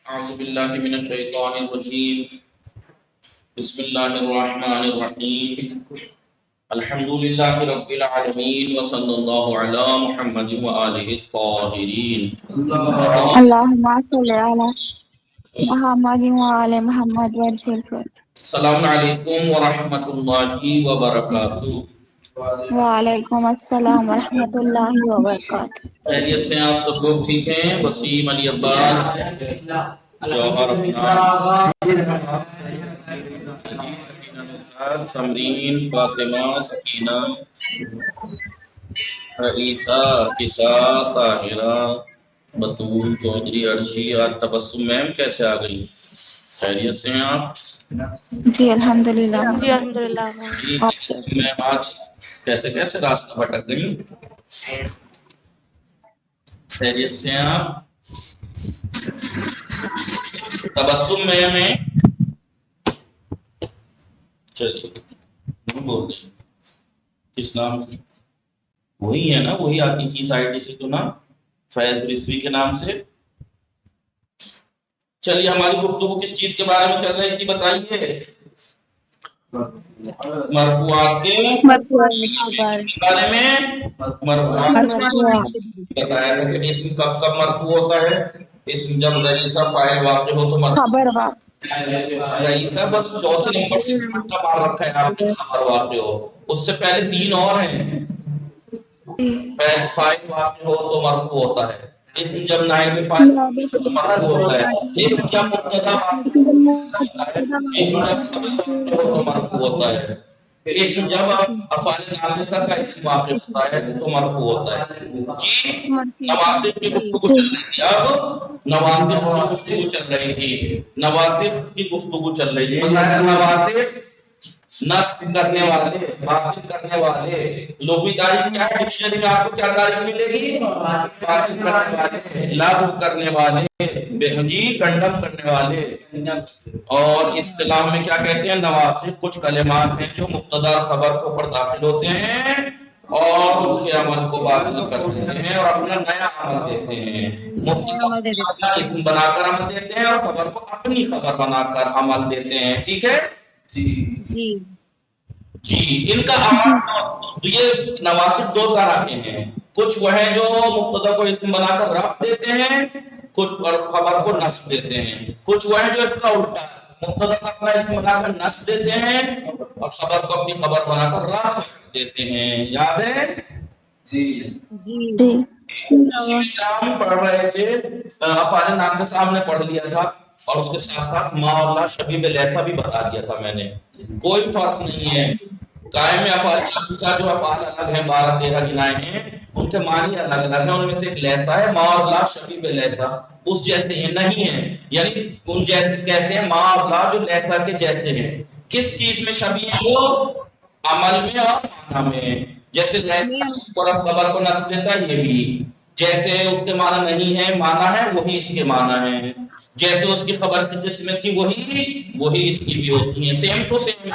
أعوذ بالله من الشيطان الرجيم. بسم الله الرحمن الرحيم. الحمد لله رب العالمين وصلى الله على محمد وآله الطاهرين. اللهم صل على محمد وعلى محمد وسلم. السلام علیکم ورحمۃ اللہ وبرکاتہ. وعلیکم السلام ورحمۃ اللہ وبرکاتہ. خیریت سے آپ سب لوگ ٹھیک ہیں؟ وسیم، علی عباس، جوہر افنان، سمرین، فاطمہ، سکینہ، رئیسہ، کسا، طاہرہ، بطول، چودھری، عرشی. آج تبسم میم کیسے آ گئی؟ خیریت سے ہیں آپ؟ جی الحمدللہ. جی الحمدللہ. جی میم آج کیسے کیسے راستہ بھٹک گئی؟ خیریت سے ہیں آپ؟ تبسم میم ہے. چلیے بول دیں کس نام سے؟ وہی ہے نا، وہی آتی تھی سائڈ سے تو نا، فیض رضوی کے نام سے. چلیے ہماری گفتگو کس چیز کے بارے میں چل رہی تھی بتائیے؟ مرفوعات کے بارے میں. مرفوعات بتایا تھا کہ اسم کب کب مرفوع ہوتا ہے. اسم جب رئیسہ فاعل واقع ہو تو مرفوع. خبر رئیسہ بس چوتھے نمبر سے کا مار رکھا ہے آپ نے، خبر واقع ہو. اس سے پہلے تین اور ہیں. فاعل واقع ہو تو مرفوع ہوتا ہے. اسم جب نائب فاعل تو مرفوع ہوتا ہے. اسم جب مبتدا واقع ہے، اسم جب خبر واقع ہو تو مرفوع ہوتا ہے. اسم جب افعال ناقصہ کا اسم واقع ہوتا ہے تو مرفوع ہوتا ہے. جی نواسب کی گفتگو چل رہی تھی. اب نواسب کی گفتگو چل رہی تھی. نواسب کی گفتگو چل رہی ہے. نواسب نصب کرنے والے، باطل کرنے والے. لغوی تعریف کیا ہے؟ ڈکشنری میں آپ کو کیا تعریف ملے گی؟ باطل کرنے والے، لاغو کرنے والے، جی کنڈم کرنے والے. اور اصطلاح میں کیا کہتے ہیں؟ نواسب کچھ کلمات ہیں جو مبتدا خبر کو پر داخل ہوتے ہیں اور اس کے عمل کو باطل کر دیتے ہیں اور اپنا نیا عمل دیتے ہیں. مبتدا اسم بنا کر عمل دیتے ہیں اور خبر کو اپنی خبر بنا کر عمل دیتے ہیں. ٹھیک ہے جی. ان کا یہ نواسب دو طرح کے ہیں. کچھ وہ ہیں جو مبتدا کو اسم بنا کر رفع دیتے ہیں، کچھ اور خبر کو نصب دیتے ہیں. کچھ وہ ہیں جو اس کا الٹا ہے، مبتدا کو اپنا اسم بنا کر نصب دیتے ہیں اور خبر کو اپنی خبر بنا کر رفع دیتے ہیں. یاد ہے؟ جی ہم پڑھ رہے تھے افعال ناقصہ ہم نے پڑھ لیا تھا اور اس کے ساتھ ساتھ ما اور لا شبیہ بالایسا بھی بتا دیا تھا میں نے. کوئی فرق نہیں ہے. قائم افعال ناقصہ جو افعال الگ ہیں 12-13 گنائے ہیں، ان کے معنی الگ الگ ہیں. ان میں سے ایک لیسا ہے، ما اور لا شبیہ بالایسا اس جیسے یہ نہیں ہے. یعنی ان جیسے کہتے ہیں ما اور لا جو لیسا کے جیسے ہیں. کس چیز میں شبیہ ہے؟ وہ عمل میں اور معنی میں. جیسے لیسا قرب خبر کو نصب دیتا ہے، یہ بھی جیسے اس کے معنی نہیں ہے معنی ہے وہی اس کے معنی ہے. جیسے اس کی خبر کی جس میں تھی وہی اس کی بھی ہوتی ہے. Same to same.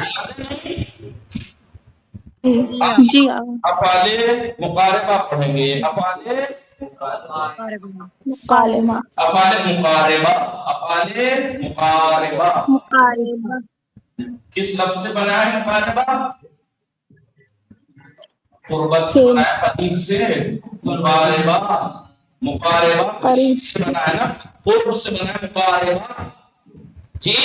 جی افعال مقاربہ پڑھیں گے. افعال مکالمہ افعال مقاربہ. افعال مقاربہ کس لفظ سے بنا ہے مقاربہ؟ قربت سے بنا ہے، قریب سے. مقاربہ قریب سے بنا ہے نا، قرب سے بنا ہے مقاربہ. جی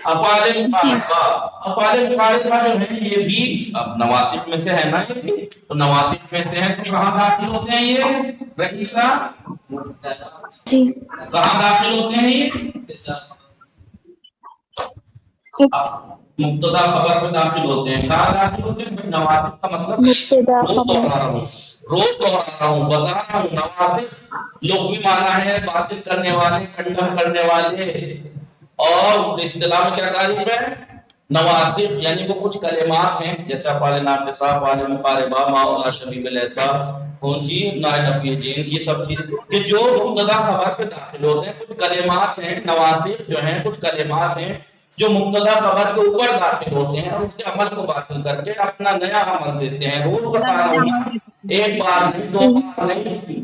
افعال مقاربہ. افعال مقاربہ جو ہیں یہ بھی اب نواسب میں سے ہے نا، یہ بھی تو نواسب میں سے ہیں. تو کہاں داخل ہوتے ہیں یہ رئیسہ؟ کہاں داخل ہوتے ہیں یہ؟ مبتدا خبر میں داخل ہوتے ہیں. کہاں داخل ہوتے ہیں؟ نواسب کا مطلب روز دوہرا رہا ہوں بتا رہا ہوں. نواسب لغوی معنی ہے باطل کرنے والے، کنڈم کرنے والے. اور اصطلاح میں کیا تعریف ہے؟ نواسب یعنی وہ کچھ کلمات ہیں جیسے افعال ناقصہ، افعال مقاربہ، ما ولا شبیہ بالایسا، جی نائب جنس، یہ سب چیزیں کہ جو مبتدا خبر پہ داخل ہوتے ہیں. کچھ کلمات ہیں نواسب جو ہیں، کچھ کلمات ہیں جو مبتدا خبر کے اوپر داخل ہوتے ہیں اور اس کے عمل کو باطل کر کے اپنا نیا عمل دیتے ہیں. روز بتا رہا ہوں، ایک بار نہیں، دو بار نہیں،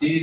3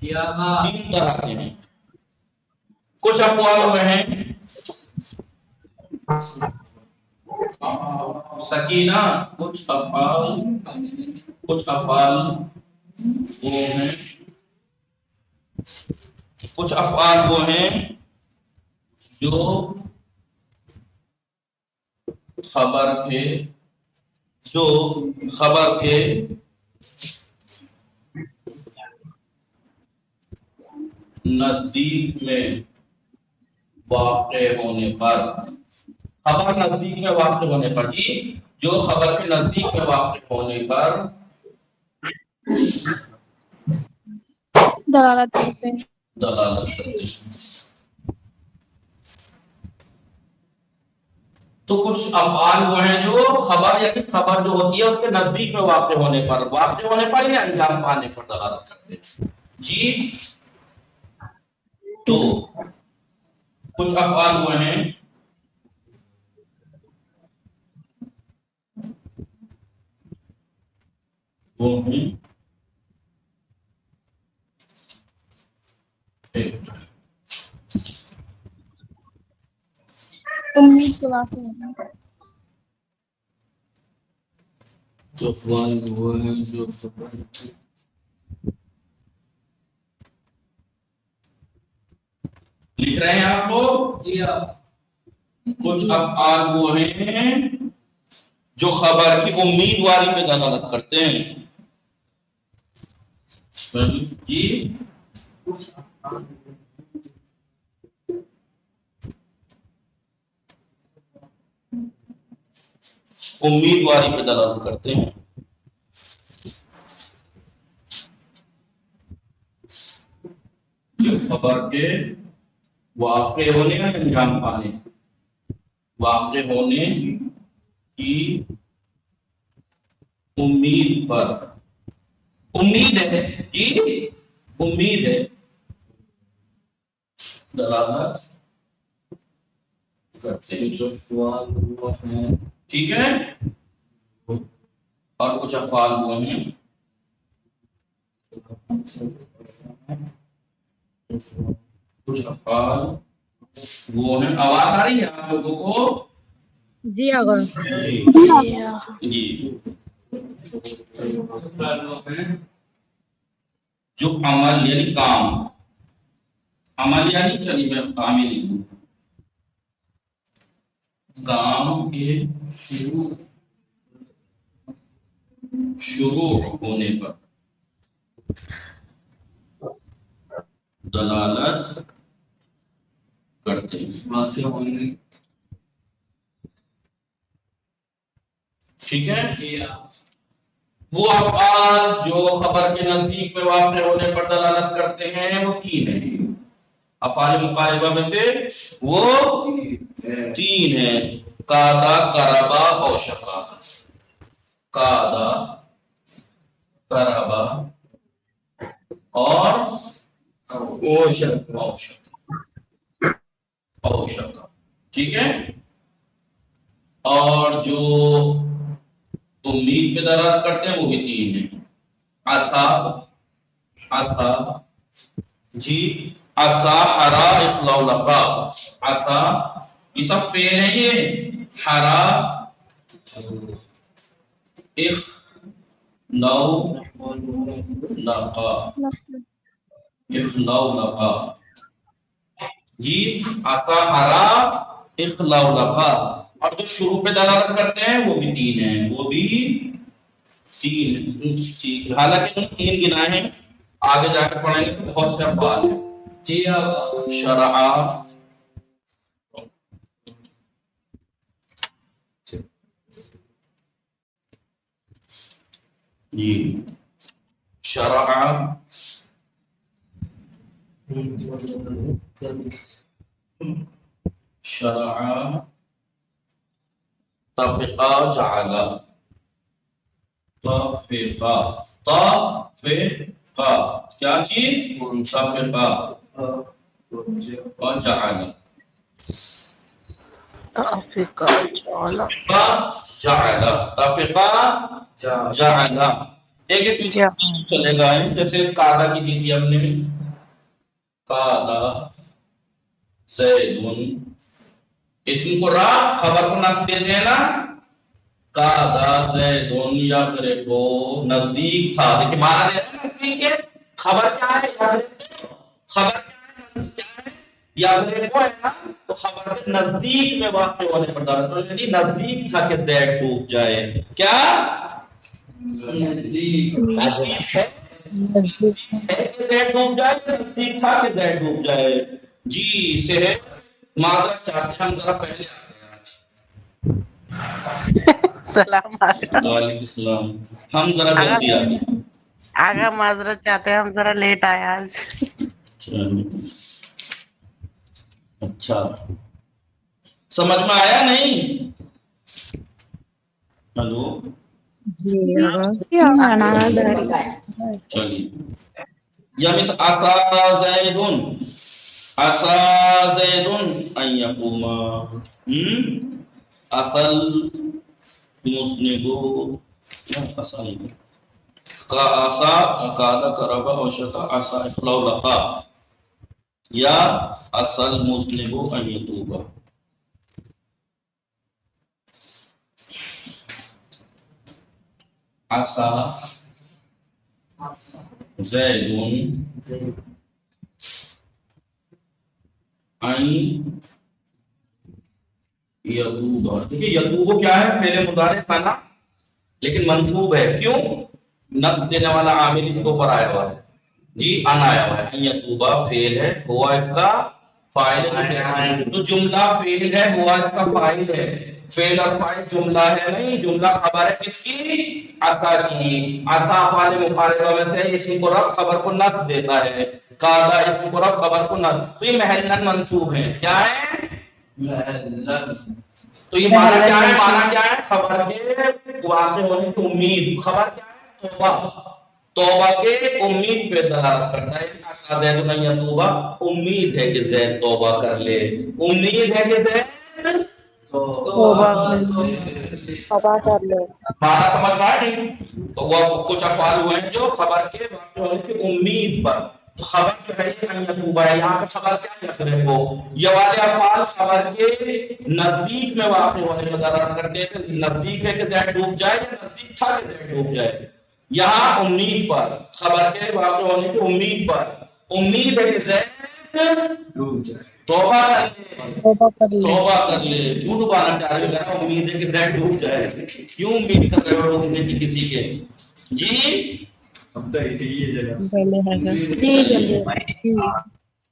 تین طرح کے ہیں. کچھ اقوال وہ ہیں سکینہ، کچھ افعال وہ ہیں جو خبر کے نزدیک میں واقع ہونے پر، خبر نزدیک میں واقع ہونے پر، جی جو خبر کے نزدیک میں واقع ہونے پر دلالت کرتے ہیں. تو کچھ افعال وہ ہیں جو خبر جو ہوتی ہے اس کے نزدیک میں واقع ہونے پر یا انجام پانے پر دلالت کرتے ہیں. جی تو کچھ افعال وہ ہیں امید کے واقع ہونا. جو افعال وہ ہیں جو لکھ رہے ہیں آپ لوگ؟ جی ہاں. کچھ افعال وہ ہیں جو خبر کی امیدواری پہ دلالت کرتے ہیں. جی امیدواری پہ دلالت کرتے ہیں. جو خبر کے واقع ہونے کا انجام پانے، واقع ہونے کی امید پر، امید ہے، جی امید ہے، دلالت کرتے ہیں. جو افعال وہ ہیں، ٹھیک ہے. اور کچھ افعال وہ ہیں آواز آ رہی ہے آپ لوگوں کو؟ جی آغا. جی جو عمل یعنی کام، عمل یعنی چلیے میں کام ہی لکھوں، کام کے شروع ہونے پر دلالت کرتے ہیں. ٹھیک ہے. وہ افعال جو خبر کے نزدیک میں واقع ہونے پر دلالت کرتے ہیں وہ تین ہیں. افعال مقاربہ میں سے وہ تین ہیں: کادا، کربا اور شفا. کادا، کربا اور اوشکا. ٹھیک ہے. اور جو امید پہ دلالت کرتے ہیں وہ بھی تین ہیں: عصا، جی عصا، حرا، اخلاء، لقا. عصا یہ سب فعل ہیں، یہ حرا، لقا، جی عصا، حرا، اخلاء، لقا. اور جو شروع پہ دلالت کرتے ہیں وہ بھی تین ہیں، وہ بھی تین. ٹھیک ہے. حالانکہ تین گنائے ہیں، آگے جا کے پڑھیں گے تو بہت سے افعال ہیں. جی شرع، جی شرع، طفقا، جعل. طفقا کیا چیز؟ طفقا اور جعل. طفقا، جعل. ایک ایک چلے گا، جیسے قاعدہ کی دی تھی ہم نے، قاعدہ زیدن، اسم کو را خبر کو نصب دے دینا، قاعدہ زیدن یضرب نزدیک تھا، دیکھیں مانا دے رہا ہے نزدیک ہے، خبر کیا ہے خبر کیا ہے یضرب ہے نا، تو خبر کے نزدیک میں واقع ہونے پر دلالت، یعنی نزدیک تھا کہ زید ڈوب جائے، کیا نزدیک ہے کہ زید ڈوب جائے، نزدیک تھا کہ زید ڈوب جائے، جی سے ہے معذرت چاہتے ہیں ہم ذرا پہلے آ گئے آج، سلام علیکم وعلیکم السلام، ہم ذرا جلدی آ گئے، آگا معذرت چاہتے ہیں ہم ذرا لیٹ آئے آج. اچھا سمجھ میں آیا نہیں؟ ہلو جی آگا مولانا آواز آ رہی ہے. چلیے، یا مثل عصا زیدن، عصا زیدن ان یقوم، اصل مصنبو اصل عصا قال قرب اوشتا عصا اخلو لقا، یا اصل مصنبو ان یتوبا. عصا زیدن ان یتوبا، دیکھیے یتوبو کیا ہے، فعل مضارع تھا نا، لیکن منصوب ہے، کیوں؟ نصب دینے والا عامل اس کے اوپر آیا ہوا ہے، جی ان آیا ہوا ہے، ان یتوبا فعل ہے، ہوا اس کا فاعل ہے، تو جملہ فعل ہے، ہوا اس کا فاعل ہے، فعل اور فاعل جملہ ہے نہیں، جملہ خبر ہے کس کی؟ عصا کی، عصا افعال مقاربہ میں سے اسم کو رفع خبر کو نصب دیتا ہے، قاعدہ اسم کو رفع خبر کو نصب، تو یہ محلن منصوب ہے، کیا ہے تو یہ مانا کیا ہے، مانا کیا ہے، خبر کے واقع ہونے کی امید، خبر کیا ہے توبہ، توبہ کے امید پہ دلالت کرتا ہے، عسیٰ زید ان یتوبہ، امید ہے کہ زید توبہ کر لے، امید ہے کہ زید توبہ کر لے. مانا سمجھ میں آیا نہیں؟ تو وہ کچھ افعال ہوئے ہیں جو خبر کے واقع ہونے کی امید پر، تو خبر جو ہے یہ ان یتوبہ ہے، یہاں پہ خبر کیا یقرب ہو، یہ والے افعال خبر کے نزدیک میں واقع ہونے میں دلالت کرتے ہیں، نزدیک ہے کہ زید ڈوب جائے یا نزدیک تھا کہ زید ڈوب جائے، یہاں امید پر، خبر کے واقع ہونے کی امید پر، امید ہے کہ زید ڈوب جائے، توبہ کر لے، توبہ کر لے، کیوں ڈوبانا چاہ رہے ہو، میرا امید ہے کہ زید ڈوب جائے، کیوں امید کر رہے ہو ڈوبنے کی کسی کے، جی اب تو اسی یہ جگہ جی جلدی جی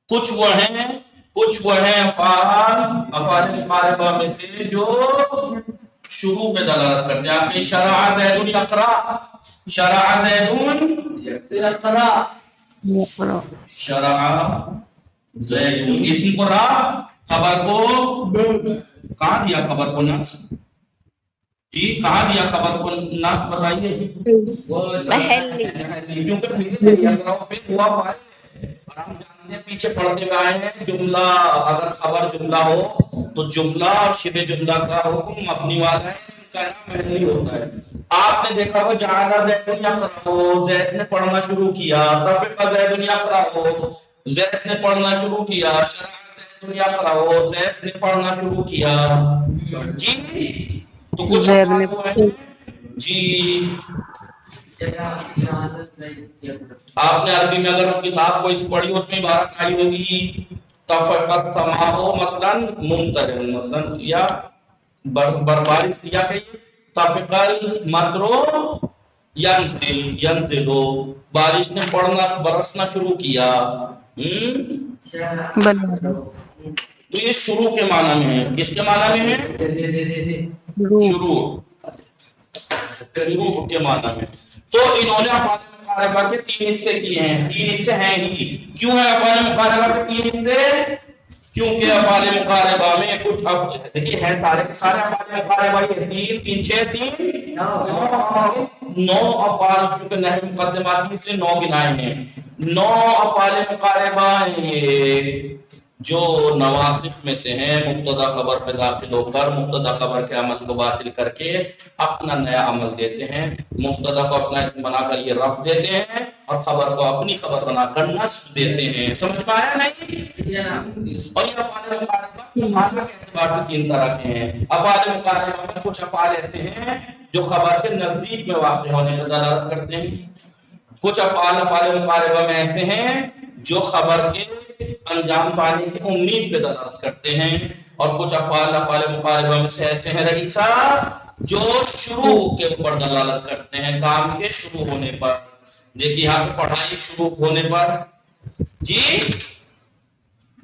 کچھ وہ ہیں افعال مقاربہ میں سے جو شروع میں دلالت کرتے ہیں، آپ نے شرع زید یقرا، شرع زید یقرا، شرع زید اسم کو را خبر کو کہاں دیا، خبر کو نصب، جی کہاں دیا خبر کو نصب بتائیے، محلی کیونکہ پھر یقرا پہ ہوا فاعل ہے، اور ہم جانتے ہیں پیچھے پڑھتے ہوئے آئے ہیں جملہ اگر خبر جملہ ہو تو جملہ اور شبہ جملہ کا حکم مبنی والا ہے، کہنا محلی ہوتا ہے، آپ نے دیکھا ہو جعل زید یقرأ، زید نے پڑھنا شروع کیا، طفق زید یقرأ، زید نے پڑھنا شروع کیا، شرع زید یقرأ، زید نے پڑھنا شروع کیا، جی تو کچھ زید افعال نے ہوئے ہیں، جی آپ نے عربی میں اگر کتاب کوئی پڑھی اس میں عبارت آئی ہوگی تفق السماء مثلا ممطر مثلا، یا بربارش یا کہیے تفق المطر ینزل، بارش نے پڑنا برسنا شروع کیا، تو یہ شروع کے معنی میں ہے، کس کے معنی میں ہے، شروع کے معنی میں، تو انہوں نے افعال مقاربہ کے 3 حصے کیے ہیں، 3 حصے ہیں ہی، کیوں ہے افعال مقاربہ کے 3 حصے، کیونکہ افعال مقاربہ میں کچھ دیکھیے ہے سارے افعال مقاربہ یہ 3 6 3 9 افعال، چونکہ نحو مقدمات اس لیے 9 گنائے ہیں، 9 افعال مقاربہ ہیں، جو نواصف میں سے ہیں مبتدا خبر پہ داخل ہو کر مبتدا خبر کے عمل کو باطل کر کے اپنا نیا عمل دیتے ہیں، مبتدا کو اپنا اسم بنا کر یہ رفع دیتے ہیں اور خبر کو اپنی خبر بنا کر نصب دیتے ہیں. سمجھ میں آیا نہیں؟ اور یہ افعال مقاربہ کے اعتبار سے تین طرح کے ہیں. افعال مقاربہ میں کچھ افعال ایسے ہیں جو خبر کے نزدیک میں واقع ہونے پر دلالت کرتے ہیں، کچھ افعال مقاربہ میں ایسے ہیں جو خبر کے انجام پانے کی امید پہ دلالت کرتے ہیں، اور کچھ افعال مقاربہ میں سے ایسے ہیں رئیسا جو شروع کے اوپر دلالت کرتے ہیں، کام کے شروع ہونے پر. دیکھیے یہاں پہ پڑھائی شروع ہونے پر جی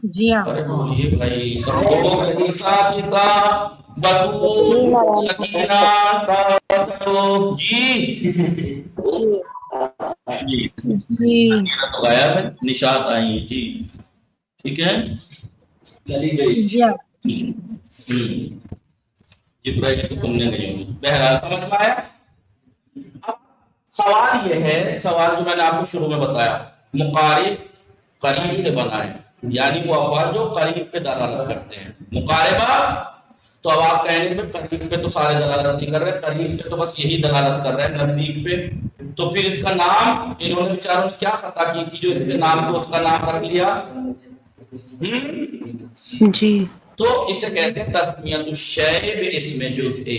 جی ہاں ارے بولیے بھائی رئیسا کیسا بدو سکینہ کرو جی جی جی غائب ہے، نشات آئی ہیں جی، ٹھیک ہے چلی گئی. جی ہاں جبرائیل کو تم نے نہیں ہوئی. بہرحال سمجھ میں آیا. اب سوال یہ ہے، سوال جو میں نے آپ کو شروع میں بتایا، مقارب قریب سے بنائیں، یعنی وہ افعال جو قریب پہ دلالت کرتے ہیں. مقاربہ تو اب آپ کہیں گے قریب پہ تو سارے دلالت نہیں کر رہے، قریب پہ تو بس یہی دلالت کر رہے ہیں نزدیک پہ. تو پھر اس کا نام انہوں نے بیچاروں نے کیا خطا کی تھی جو اس کے نام کو اس کا نام رکھ لیا. جی تو اسے کہتے ہیں تسمیۃ الشیء باسم جزئہ،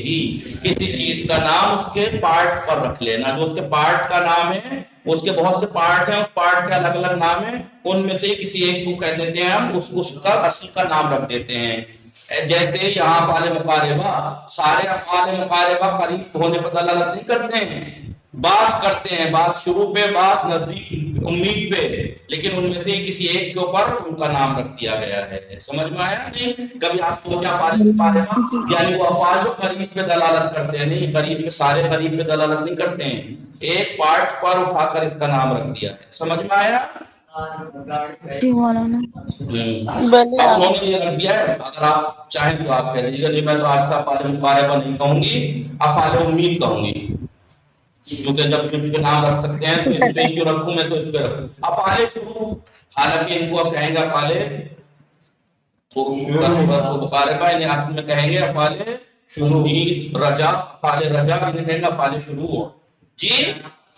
کسی چیز کا نام اس کے پارٹ پر رکھ لینا. جو اس کے پارٹ کا نام ہے، اس کے بہت سے پارٹ ہیں، اس پارٹ کے الگ الگ نام ہیں، ان میں سے کسی ایک کو کہہ دیتے ہیں ہم اس کا اصل کا نام رکھ دیتے ہیں. جیسے یہاں افعال مقاربہ، سارے افعال مقاربہ قریب ہونے پر دلالت نہیں کرتے ہیں، بعض کرتے ہیں، بعض شروع پہ، بعض نزدیک امید پہ، لیکن ان میں سے کسی ایک کے اوپر ان کا نام رکھ دیا گیا ہے. سمجھ میں آیا نہیں؟ کبھی آپ کو کیا افعال مقاربہ یعنی وہ افعال جو قریب پہ دلالت کرتے ہیں، نہیں قریب پہ، سارے قریب پہ دلالت نہیں کرتے ہیں، ایک پارٹ پر اٹھا کر اس کا نام رکھ دیا ہے. سمجھ میں آیا؟ جی مولانا بولے اب انہوں نے یہ رکھ دیا ہے. اگر آپ چاہیں تو آپ کہہ دیجیے گا نہیں میں تو آج کا افعال مقاربہ نہیں کہوں گی، افعال امید کہوں گی، کیونکہ جب جن کے نام رکھ سکتے ہیں تو اس پہ کیوں رکھوں، میں تو اس پہ رکھوں. افعال شروع، حالانکہ ان کو اب کہیں گے افعال مقاربہ، انہیں اصل میں کہیں گے افعال شروع. رجا، افعال رجا انہیں کہیں گے افعال شروع جی.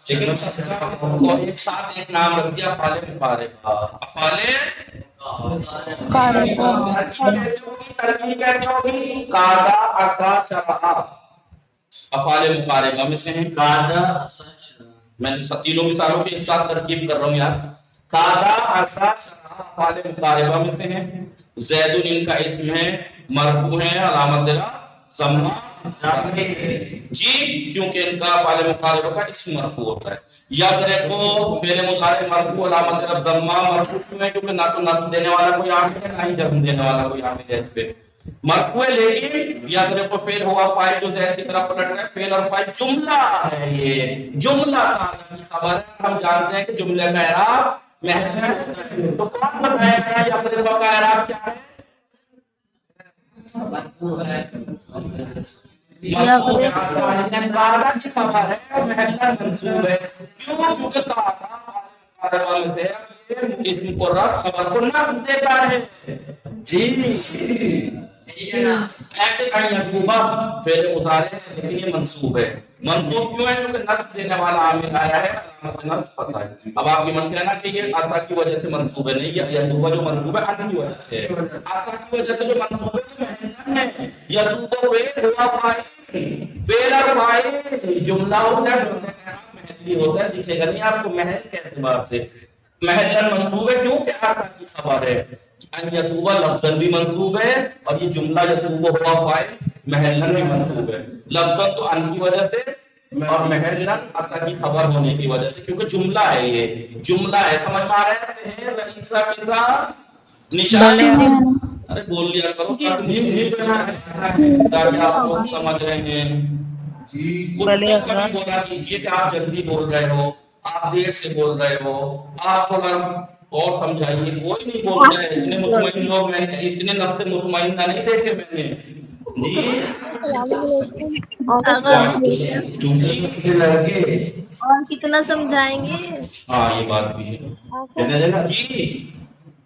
لیکن ایک ساتھ ایک نام رکھ دیا افعال مقاربہ. افعال ترکیب کیسے ہوگی؟ قاعدہ عصا شرع افعال مقاربہ میں سے ہیں. قاعدہ میں تینوں مثالوں کی ایک ساتھ ترکیب کر رہا ہوں یار. قاعدہ عصا شرع افعال مقاربہ میں سے ہیں. زید ان کا اسم ہے، مرفوع ہے، علامت ضمہ جی، کیونکہ ان کا افعال مقاربہ کا اسم مرفوع ہوتا ہے. یضرب فعل مضارع مرفوع علامت ضمہ، مرفوع کیوں ہے؟ کیونکہ نہ تو نصب دینے والا کوئی عامل ہے، نہ ہی جزم دینے والا کوئی عامل ہے اس پہ. مرفوع ہے، لیکن یضرب کو فعل ہوا فاعل جو زید کی طرف پلٹ رہا ہے، فعل اور فاعل جملہ ہے، یہ جملہ کی خبر ہے. ہم جانتے ہیں کہ جملے کا اعراب محض ہے. تو کون بتائے گا یضرب کا اعراب کیا ہے؟ مرفوع ہے، منصوب ہے، قاعدہ کی خبر ہے اور محل منصوب ہے. کیوں؟ کیونکہ قاعدہ میں سے اسم کو رفع، خبر کو نصب دیتا ہے جی. ایسے کہیں یعقوبہ فعل مضارع ہے لیکن یہ منصوب ہے. منصوب کیوں ہے؟ کیونکہ نصب دینے والا عامل آیا ہے، علامت نصب فتح ہے. اب آپ یہ مت کہنا کہ یہ عصا کی وجہ سے منصوب ہے، نہیں، یعقوبہ جو منصوب ہے ان کی وجہ سے ہے. عصا کی وجہ سے جو منصوب ہے ہے یعقوبہ فعل ہوا فاعل، فعل اور فاعل جملہ ہوتا ہے، جملے کا نام محلی ہوتا ہے، دکھے گا نہیں آپ کو محل کے اعتبار سے. محل منصوب ہے کیونکہ عصا کی خبر ہے. ان یتوبہ لفظاً بھی منصوب ہے اور یہ جملہ یتوبہ ہوا فاعل محلاً بھی منصوب ہے. لفظاً تو ان کی وجہ سے اور محلاً عصا کی خبر ہونے کی وجہ سے، کیونکہ جملہ ہے، یہ جملہ ہے. سمجھ میں آ رہا ہے؟ رئیسہ کے ساتھ نشان، ارے بول لیا کرو تاکہ آپ لوگ سمجھ رہے ہیں. خود بولے بھی کبھی بولا کیجیے کہ آپ جلدی بول رہے ہو، آپ دیر سے بول رہے ہو، آپ تھوڑا اور سمجھائیے. کوئی نہیں بولتا ہے، اتنے مطمئن لوگ میں نے اتنے نفس مطمئنہ نہیں دیکھے میں نے جی. لڑکے اور کتنا سمجھائیں گے؟ ہاں یہ بات بھی ہے جی.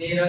13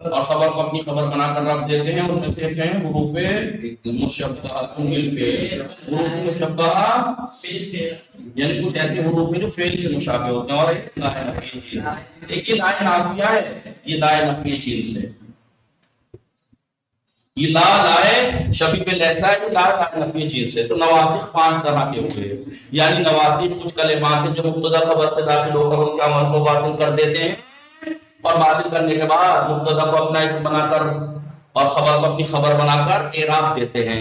اور خبر کو اپنی خبر بنا کر رب دیتے ہیں. ان میں سے ایک ہے حروف مشبہہ بالفعل. حروف مشبہہ یعنی کچھ ایسے حروف ہیں جو فعل سے مشابہ ہوتے ہیں. اور ایک لائے نفی چیز. ایک یہ لائے نافیہ ہے, یہ لائے نفی چیز سے. یہ لا لائے شبیہ باللیسا ہے, یہ لائے نفی چیز سے. تو نواسخ 5 طرح کے ہوئے. یعنی نواسخ کچھ کلمات ہیں جو مبتدا خبر پہ داخل ہو کر ان کے عمل کو باطل کر دیتے ہیں, اور باطل کرنے کے بعد مبتدا کو اپنا اسم بنا کر اور خبر کو اپنی خبر بنا کر اعراب دیتے ہیں.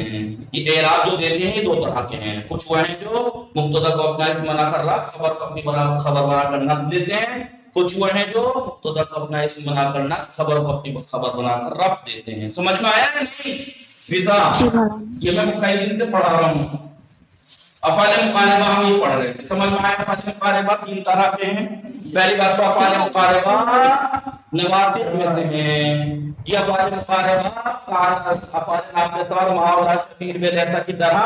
یہ اعراب جو دیتے ہیں یہ 2 طرح کے ہیں. کچھ وہ ہیں جو مبتدا کو اپنا اسم بنا کر رفع, خبر کو اپنی خبر بنا کر نصب دیتے ہیں. کچھ وہ ہیں جو مبتدا کو اپنا اسم بنا کر نصب, خبر کو اپنی خبر بنا کر رفع دیتے ہیں. سمجھ میں آیا ہے نہیں فضا؟ یہ میں مقیدین سے پڑھا رہا ہوں. افعال مقاربہ ہم یہ پڑھ رہے تھے. سمجھ میں آیا؟ افعال مقاربہ 3 طرح کے ہیں. پہلی بات تو افعال مقاربہ نواسخ میں سے ہیں. یہ افعال مقاربہ افعال ناقصہ اور محاورہ شبیہ باللیسا کی طرح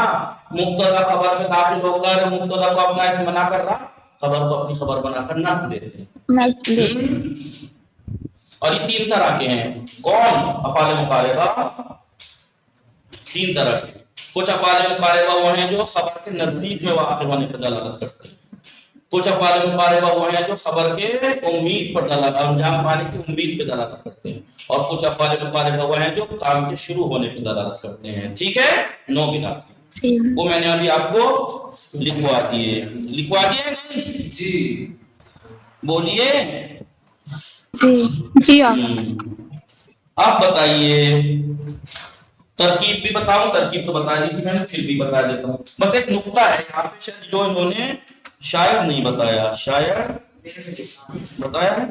مبتدا خبر میں داخل ہو کر مبتدا کو اپنا اسم بنا کر رفع, خبر کو اپنی خبر بنا کر نصب دیتے ہیں. اور یہ 3 طرح کے ہیں. کون افعال مقاربہ؟ 3 طرح کے. کچھ افعال مقاربہ وہ ہیں جو خبر کے نزدیک میں واقع ہونے پر دلالت کرتے ہیں. کچھ افعال مقاربہ وہ ہیں جو خبر کے امید پر دلالت, انجام پانے کی امید پہ دلالت کرتے ہیں. اور کچھ افعال مقاربہ وہ ہیں جو کام کے شروع ہونے پہ دلالت کرتے ہیں. ٹھیک ہے, 9 بنا وہ میں نے ابھی آپ کو لکھوا دیے. لکھوا دیے نہیں جی؟ بولیے جی. آپ بتائیے. ترکیب بھی بتاؤں, ترکیب تو بتا دی تھی میں نے, پھر بھی بتا دیتا ہوں. بس ایک نقطہ ہے یہاں پہ جو انہوں نے شاید نہیں بتایا. شاید بتایا ہے,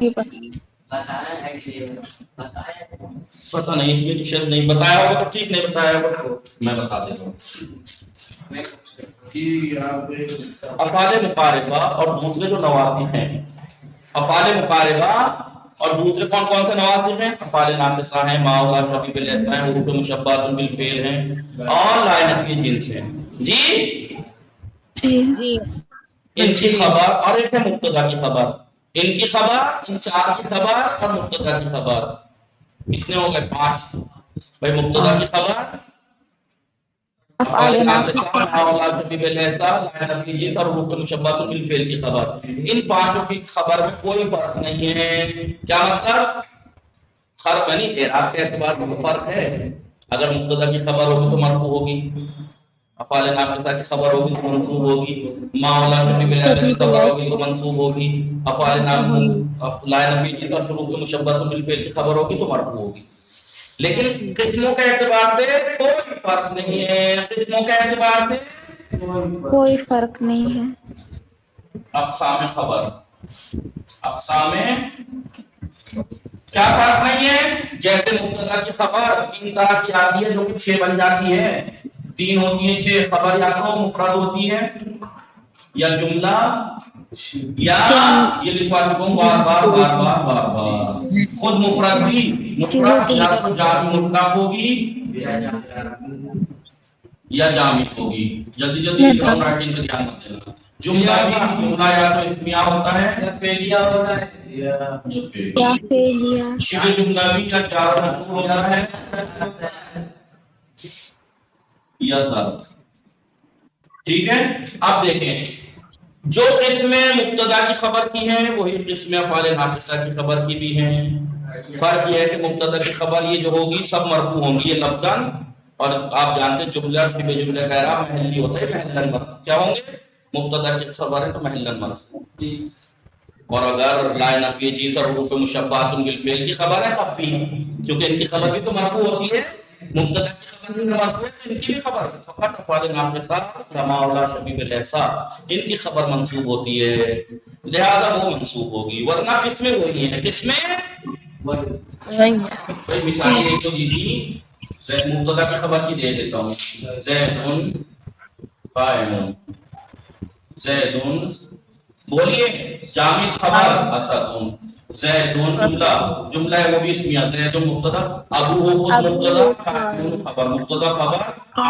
پتہ نہیں, اس میں تو شاید نہیں بتایا ہوگا. تو ٹھیک, نہیں بتایا ہوگا تو میں بتا دیتا ہوں. افعال مقاربہ اور دوسرے جو نواسخ ہیں, افعال مقاربہ اور دوسرے کون کون سے نواسخ ہیں؟ افعال ناقصہ ہیں, محاورہ شبیہ باللیسا ہیں, حروف مشبہہ بالفعل ہیں, اور لائے نفی جنس ہیں. جی جی. ان کی خبر اور ایک ہے مبتدا کی خبر. ان کی خبر, ان 4 کی خبر اور مبتدا کی خبر. کتنے ہو گئے؟ 5. بھائی مبتدا کی خبر, افعال ناقصہ, محاورہ شبیہ باللیسا, لائے نفی جنس اور حروف مشبہہ بالفعل کی خبر. ان 5 کی خبر میں کوئی فرق نہیں ہے. کیا مطلب؟ فرق یعنی اعراب کے اعتبار سے فرق ہے. اگر مبتدا کی خبر ہوگی تو مرفوع ہوگی, افعال ناقصہ کی خبر ہوگی تو منصوب ہوگی, محاورہ شبیہ باللیسا کی خبر ہوگی تو منصوب ہوگی, افعال لائے نفی جنس اور حروف مشبہہ بالفعل کی خبر ہوگی تو مرفوع ہوگی. لیکن قسموں کے اعتبار سے کوئی فرق نہیں ہے. قسموں کے اعتبار سے کوئی فرق نہیں ہے. اقسام خبر, اقسام کیا فرق نہیں ہے؟ جیسے مبتدا کی خبر 3 طرح کی آتی ہے جو کہ 6 بن جاتی ہے. 3 ہوتی ہے 6 خبر, یا تو مفرد ہوتی ہے یا جملہ, یا یہ لکھوا چکا ہوں بار بار بار بار بار بار. خود مفرد بھی, مفرد یا تو جامع مطلق ہوگی یا جامع ہوگی. جلدی جلدی لکھ رہا ہوں, رائٹنگ کا دھیان مت دینا. جملہ بھی, جملہ یا تو اسمیہ ہوتا ہے یا فعلیہ ہوتا ہے یا فعلیہ. شبہ جملہ بھی یا جار و مجرور ہوتا ہے یا ظرف. ٹھیک ہے. اب دیکھیں, جو قسمیں مبتدا کی خبر کی ہیں وہی قسمیں افعال ناقصہ کی خبر کی بھی ہیں. فرق یہ ہے کہ مبتدا کی خبر یہ جو ہوگی سب مرفوع ہوں گی یہ لفظاً, اور آپ جانتے ہیں جملہ شبہ جملہ کا اعراب محلی ہوتا ہے, محلاً مرفوع. کیا ہوں گے؟ مبتدا کی خبر ہے تو محلاً مرفوع. اور اگر لائے نفی جنس اور حروف مشبہہ بالفعل کی خبر ہے تب بھی, کیونکہ ان کی خبر بھی تو مرفوع ہوتی ہے. مبتدا کی خبر سے مرفوع ہے, ان کی بھی خبر فقط افعال ناقصہ یا محاورہ شبیہ باللیسا ان کی خبر منصوب ہوتی ہے, لہذا وہ منصوب ہوگی. ورنہ قسمیں وہی ہیں. قسمیں بھائی مثال ایک چیز دی, مبتدا کی خبر کی دے دیتا ہوں, زیدن قائم, زیدن بولیے جامد خبر اسدن, زیدن جملہ, جملہ ہے وہ بھی اسمیہ, زیدن مبتدا, ابو خود مبتدا, قائم خبر, مبتدا خبر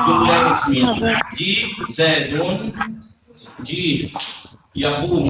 جملہ اسمیہ. جی زیدن, جی یقوم,